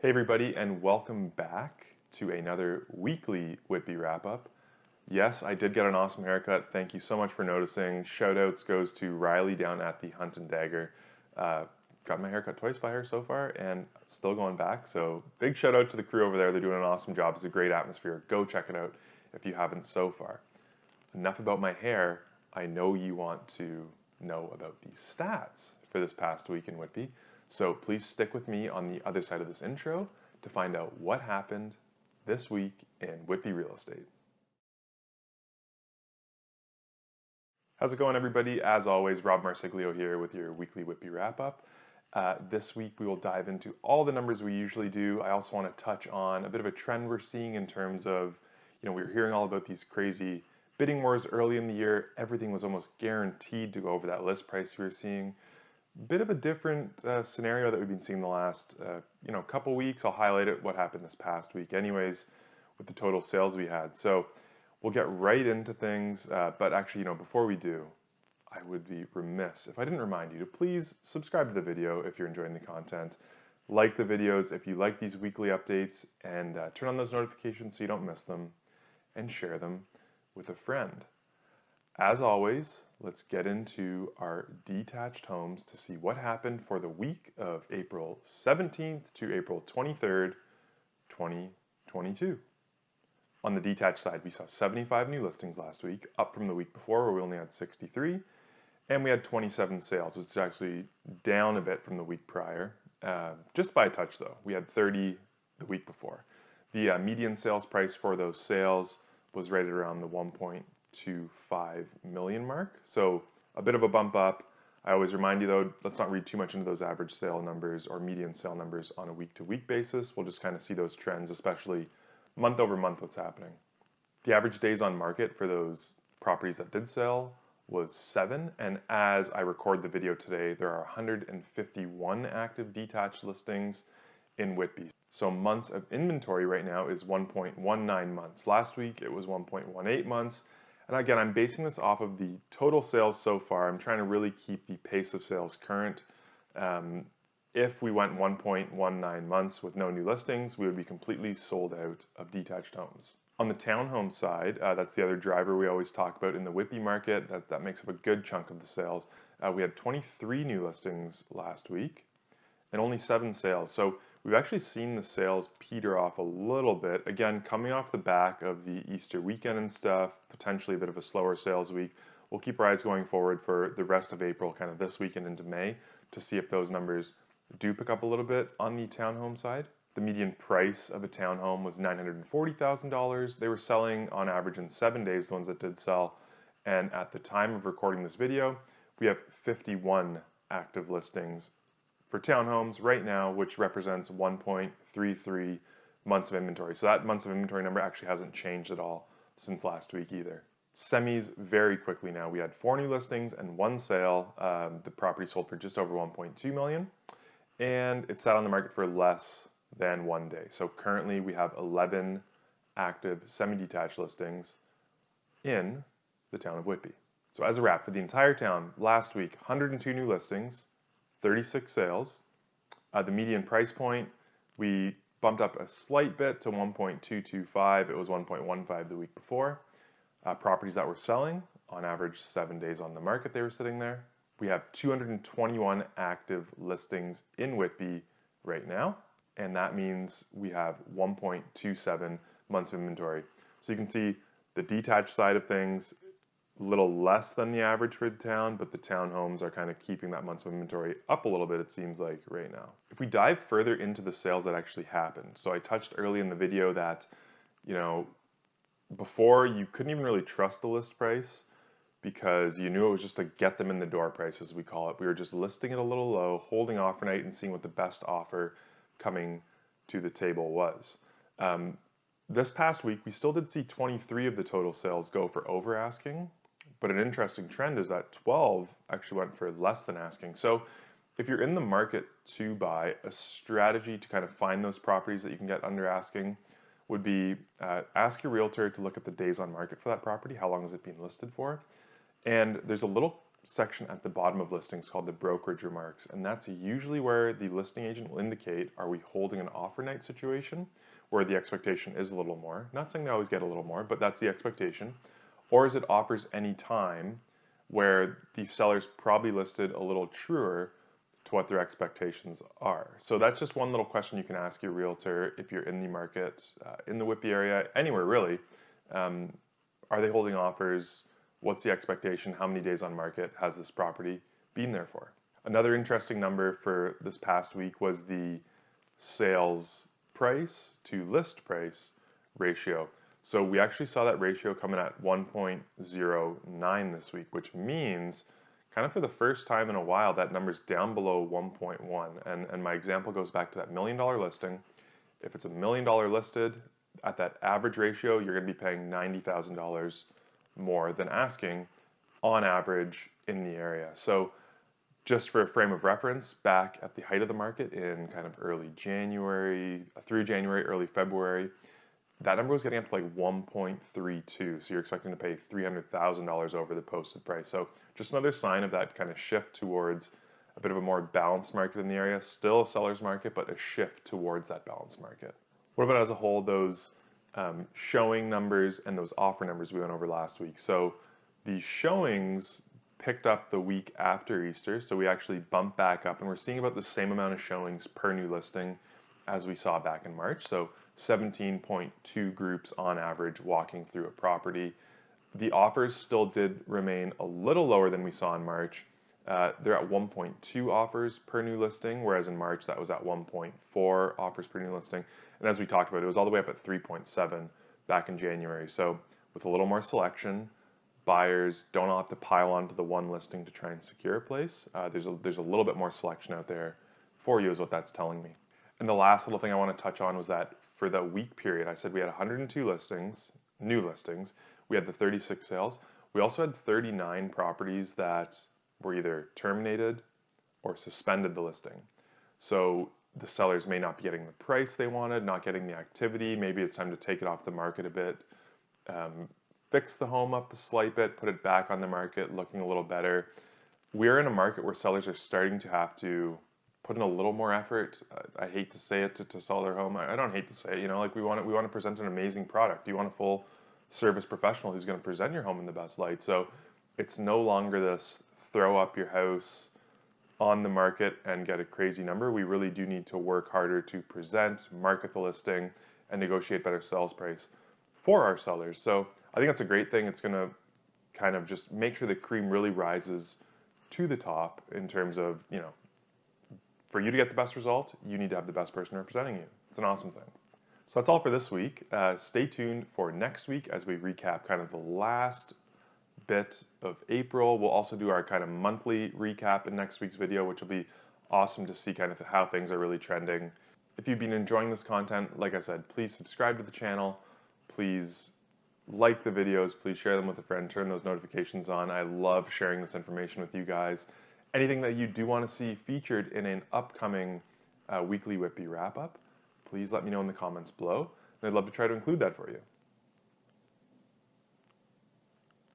Hey everybody, and welcome back to another weekly Whitby wrap-up. Yes, I did get an awesome haircut. Thank you so much for noticing. Shoutouts goes to Riley down at the Hunt and Dagger. Got my haircut twice by her so far, and still going back. So big shout out to the crew over there. They're doing an awesome job. It's a great atmosphere. Go check it out if you haven't so far. Enough about my hair. I know you want to know about the stats for this past week in Whitby. So please stick with me on the other side of this intro to find out what happened this week in Whitby real estate. How's it going, everybody? As always, Rob Marsiglio here with your weekly Whitby wrap-up. This week we will dive into all the numbers we usually do. I also want to touch on a bit of a trend we're seeing in terms of, we were hearing all about these crazy bidding wars early in the year. Everything was almost guaranteed to go over that list price we were seeing. Bit of a different scenario that we've been seeing the last couple weeks. I'll highlight it, what happened this past week anyways with the total sales we had. So we'll get right into things, but actually, before we do, I would be remiss if I didn't remind you to please subscribe to the video if you're enjoying the content, like the videos if you like these weekly updates, and turn on those notifications so you don't miss them, and share them with a friend. As always, let's get into our detached homes to see what happened for the week of April 17th to April 23rd, 2022. On the detached side, we saw 75 new listings last week, up from the week before where we only had 63, and we had 27 sales, which is actually down a bit from the week prior, just by a touch though. We had 30 the week before. The median sales price for those sales was right around the 1.25 million mark, so a bit of a bump up. I always remind you though, let's not read too much into those average sale numbers or median sale numbers on a week-to-week basis. We'll just kind of see those trends, especially month over month, what's happening. The average days on market for those properties that did sell was 7, and as I record the video today, there are 151 active detached listings in Whitby. So months of inventory right now is 1.19 months. Last week it was 1.18 months. And again, I'm basing this off of the total sales so far. I'm trying to really keep the pace of sales current. If we went 1.19 months with no new listings, we would be completely sold out of detached homes. On the townhome side, that's the other driver we always talk about in the Whitby market. That makes up a good chunk of the sales. We had 23 new listings last week and only 7 sales. So we've actually seen the sales peter off a little bit. Again, coming off the back of the Easter weekend and stuff, potentially a bit of a slower sales week. We'll keep our eyes going forward for the rest of April, kind of this weekend into May, to see if those numbers do pick up a little bit on the townhome side. The median price of a townhome was $940,000. They were selling on average in 7 days, the ones that did sell. And at the time of recording this video, we have 51 active listings for townhomes right now, which represents 1.33 months of inventory. So that months of inventory number actually hasn't changed at all since last week either. Semis very quickly now. We had 4 new listings and 1 sale. The property sold for just over 1.2 million, and it sat on the market for less than 1 day. So currently we have 11 active semi-detached listings in the town of Whitby. So as a wrap for the entire town, last week 102 new listings, 36 sales. The median price point, we bumped up a slight bit to 1.225. It was 1.15 the week before. Properties that were selling, on average 7 days on the market they were sitting there. We have 221 active listings in Whitby right now, and that means we have 1.27 months of inventory. So you can see the detached side of things, a little less than the average for the town, but the townhomes are kind of keeping that months of inventory up a little bit, it seems like, right now. If we dive further into the sales that actually happened, so I touched early in the video that, before you couldn't even really trust the list price because you knew it was just a get them in the door price, as we call it. We were just listing it a little low, holding off for night and seeing what the best offer coming to the table was. This past week, we still did see 23 of the total sales go for over asking, but an interesting trend is that 12 actually went for less than asking. So if you're in the market to buy, a strategy to kind of find those properties that you can get under asking would be ask your realtor to look at the days on market for that property. How long has it been listed for? And there's a little section at the bottom of listings called the brokerage remarks, and that's usually where the listing agent will indicate, are we holding an offer night situation where the expectation is a little more, not saying they always get a little more, but that's the expectation, or is it offers any time where the seller's probably listed a little truer to what their expectations are. So that's just one little question you can ask your realtor if you're in the market, in the Whitby area, anywhere really. Are they holding offers? What's the expectation? How many days on market has this property been there for? Another interesting number for this past week was the sales price to list price ratio. So we actually saw that ratio coming at 1.09 this week, which means kind of for the first time in a while, that number's down below 1.1. And my example goes back to that $1 million listing. If it's $1 million listed, at that average ratio, you're going to be paying $90,000 more than asking on average in the area. So just for a frame of reference, back at the height of the market in kind of early January, through January, early February, that number was getting up to like 1.32. So you're expecting to pay $300,000 over the posted price. So just another sign of that kind of shift towards a bit of a more balanced market in the area. Still a seller's market, but a shift towards that balanced market. What about as a whole, those showing numbers and those offer numbers we went over last week? So the showings picked up the week after Easter, so we actually bumped back up, and we're seeing about the same amount of showings per new listing as we saw back in March. So 17.2 groups on average walking through a property. The offers still did remain a little lower than we saw in March. They're at 1.2 offers per new listing, whereas in March that was at 1.4 offers per new listing. And as we talked about, it was all the way up at 3.7 back in January. So with a little more selection, buyers don't all have to pile onto the one listing to try and secure a place. There's a little bit more selection out there for you is what that's telling me. And the last little thing I want to touch on was that for the week period, I said we had 102 listings, new listings. We had the 36 sales. We also had 39 properties that were either terminated or suspended the listing. So the sellers may not be getting the price they wanted, not getting the activity. Maybe it's time to take it off the market a bit, fix the home up a slight bit, put it back on the market, looking a little better. We're in a market where sellers are starting to have to put in a little more effort. I hate to say it to sell their home. I don't hate to say it, you know, like we want to present an amazing product. You want a full service professional who's going to present your home in the best light. So it's no longer this throw up your house on the market and get a crazy number. We really do need to work harder to present, market the listing, and negotiate better sales price for our sellers. So I think that's a great thing. It's going to kind of just make sure the cream really rises to the top in terms of, you know, for you to get the best result, you need to have the best person representing you. It's an awesome thing. So that's all for this week. Stay tuned for next week as we recap kind of the last bit of April. We'll also do our kind of monthly recap in next week's video, which will be awesome to see kind of how things are really trending. If you've been enjoying this content, like I said, please subscribe to the channel. Please like the videos. Please share them with a friend. Turn those notifications on. I love sharing this information with you guys. Anything that you do want to see featured in an upcoming weekly Whitby wrap-up, please let me know in the comments below, and I'd love to try to include that for you.